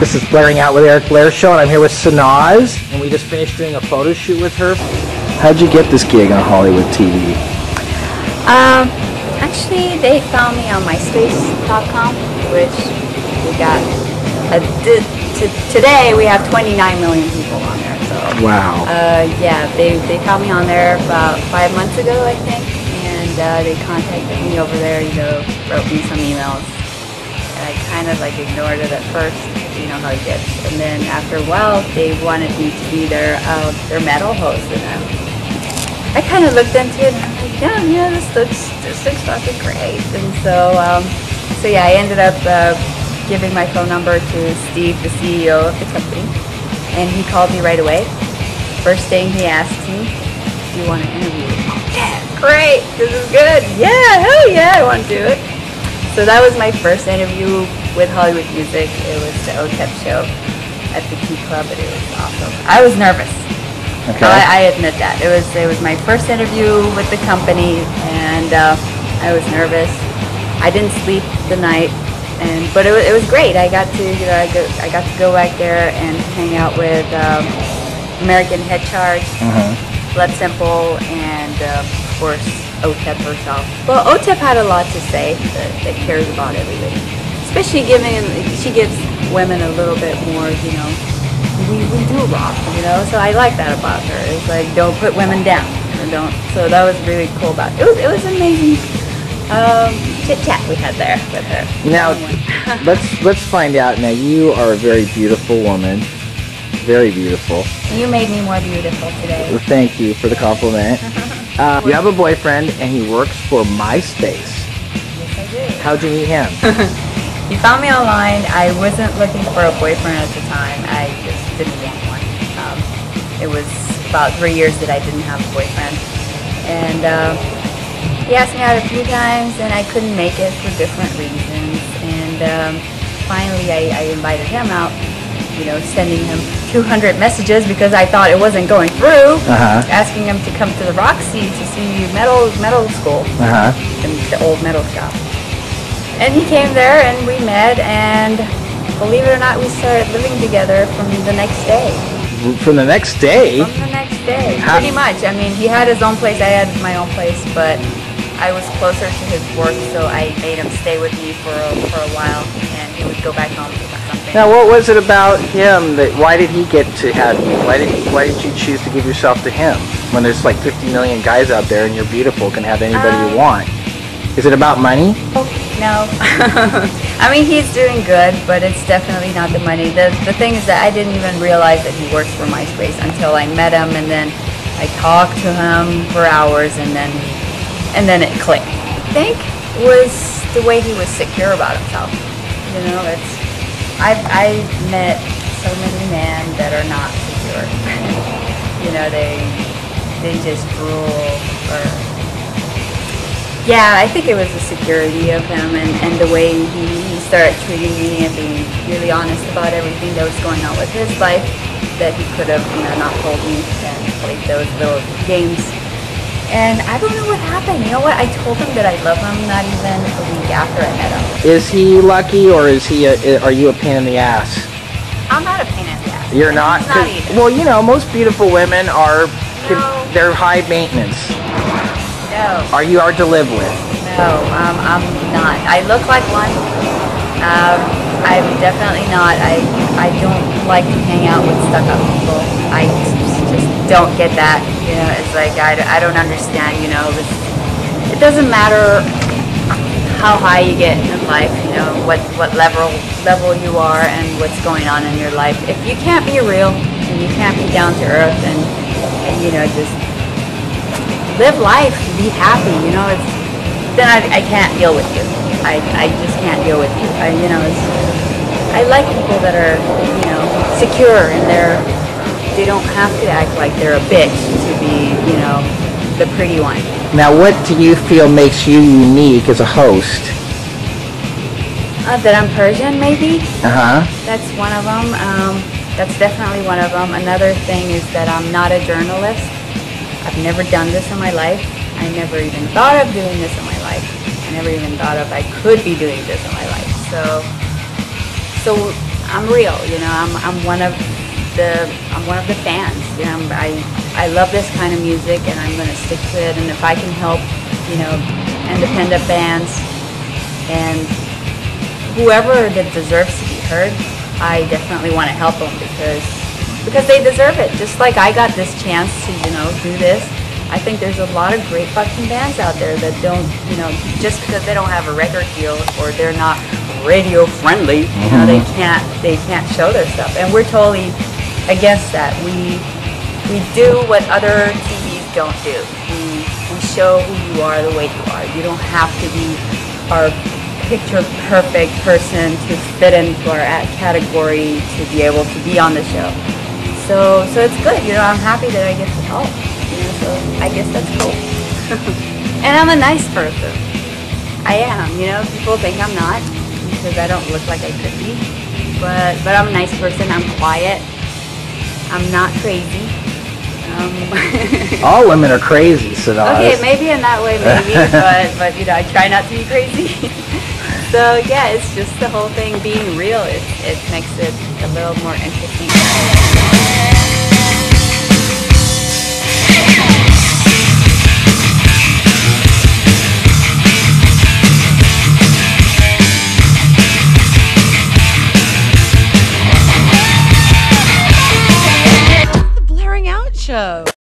This is Blairing Out with Eric Blair Show, and I'm here with SANAZ, and we just finished doing a photo shoot with her. How'd you get this gig on Hollywood TV? Actually, they found me on MySpace.com, which we got. Today we have 29 million people on there. So wow. Yeah, they found me on there about 5 months ago, I think, and they contacted me over there. Wrote me some emails, and I kind of ignored it at first. You know how it gets. And then after a while, they wanted me to be their metal host, and I kind of looked into it, and I'm like, yeah, this looks fucking great. And so yeah, I ended up giving my phone number to Steve, the CEO of the company, and he called me right away. First thing he asked me, "Do you want to interview?" Yeah, great, this is good. Yeah, hell yeah, I want to do it. So that was my first interview with Hollywood Music. It was the OTEP show at the Key Club, and it was awesome. I was nervous. Okay. I admit that. It was my first interview with the company, and I was nervous. I didn't sleep the night, but it was great. I got to go back there and hang out with American Head Charge, Blood Simple, and of course OTEP herself. Well, OTEP had a lot to say that cares about everybody. Especially she gives women a little bit more, we do rock, so I like that about her. It's like, don't put women down, so that was really cool about it. It was amazing chit chat we had there with her. Now, let's find out. Now, you are a very beautiful woman, very beautiful. You made me more beautiful today. Well, thank you for the compliment. You have a boyfriend, and he works for MySpace. Yes, I do. How'd you meet him? He found me online. I wasn't looking for a boyfriend at the time. I just didn't want one. It was about 3 years that I didn't have a boyfriend. And he asked me out a few times, and I couldn't make it for different reasons. And finally, I invited him out, sending him 200 messages because I thought it wasn't going through, asking him to come to the Roxy to see metal school in the old metal shop. And he came there, and we met, and believe it or not, we started living together from the next day. From the next day? From the next day, pretty much. I mean, he had his own place, I had my own place, but I was closer to his work, so I made him stay with me for a while, and he would go back home to something. Now, what was it about him why did he get to have you? Why did you choose to give yourself to him? When there's like 50 million guys out there, and you're beautiful, can have anybody you want. Is it about money? No. I mean, he's doing good, but it's definitely not the money. The thing is that I didn't even realize that he works for MySpace until I met him, and then I talked to him for hours, and then it clicked. I think was the way he was secure about himself. I've met so many men that are not secure. They just rule or. Yeah, I think it was the security of him and the way he started treating me and being really honest about everything that was going on with his life, that he could have, not told me and played those little games. And I don't know what happened. You know what? I told him that I love him not even a week after I met him. Is he lucky, or are you a pain in the ass? I'm not a pain in the ass. You're not? Not either. Well, most beautiful women are, they're high maintenance. No. Are you hard to live with? No, I'm not. I look like one. I'm definitely not. I don't like to hang out with stuck-up people. I just don't get that. It's like I don't understand. It doesn't matter how high you get in life. What level you are and what's going on in your life. If you can't be real and you can't be down to earth and just live life, be happy, then I can't deal with you. I just can't deal with you. I like people that are, secure and they don't have to act like they're a bitch to be, the pretty one. Now, what do you feel makes you unique as a host? That I'm Persian, maybe? That's one of them. That's definitely one of them. Another thing is that I'm not a journalist. I've never done this in my life. I never even thought of doing this in my life. I never even thought of I could be doing this in my life. So I'm real, you know. I'm one of the fans. You know, I love this kind of music, and I'm gonna stick to it. And if I can help, you know, independent bands and whoever that deserves to be heard, I definitely want to help them because they deserve it. Just like I got this chance to, you know, do this. I think there's a lot of great fucking bands out there that don't, you know, just because they don't have a record deal or they're not radio friendly, you know, they can't show their stuff. And we're totally against that. We do what other TVs don't do. We show who you are the way you are. You don't have to be our picture perfect person to fit into our category to be able to be on the show. So it's good, you know. I'm happy that I get to help. You know, so I guess that's cool. And I'm a nice person. I am, you know. People think I'm not because I don't look like I could be. But I'm a nice person. I'm quiet. I'm not crazy. All women are crazy, SANAZ. Okay, maybe in that way, maybe. but you know, I try not to be crazy. So yeah, it's just the whole thing being real. It makes it a little more interesting. The Blairing Out Show.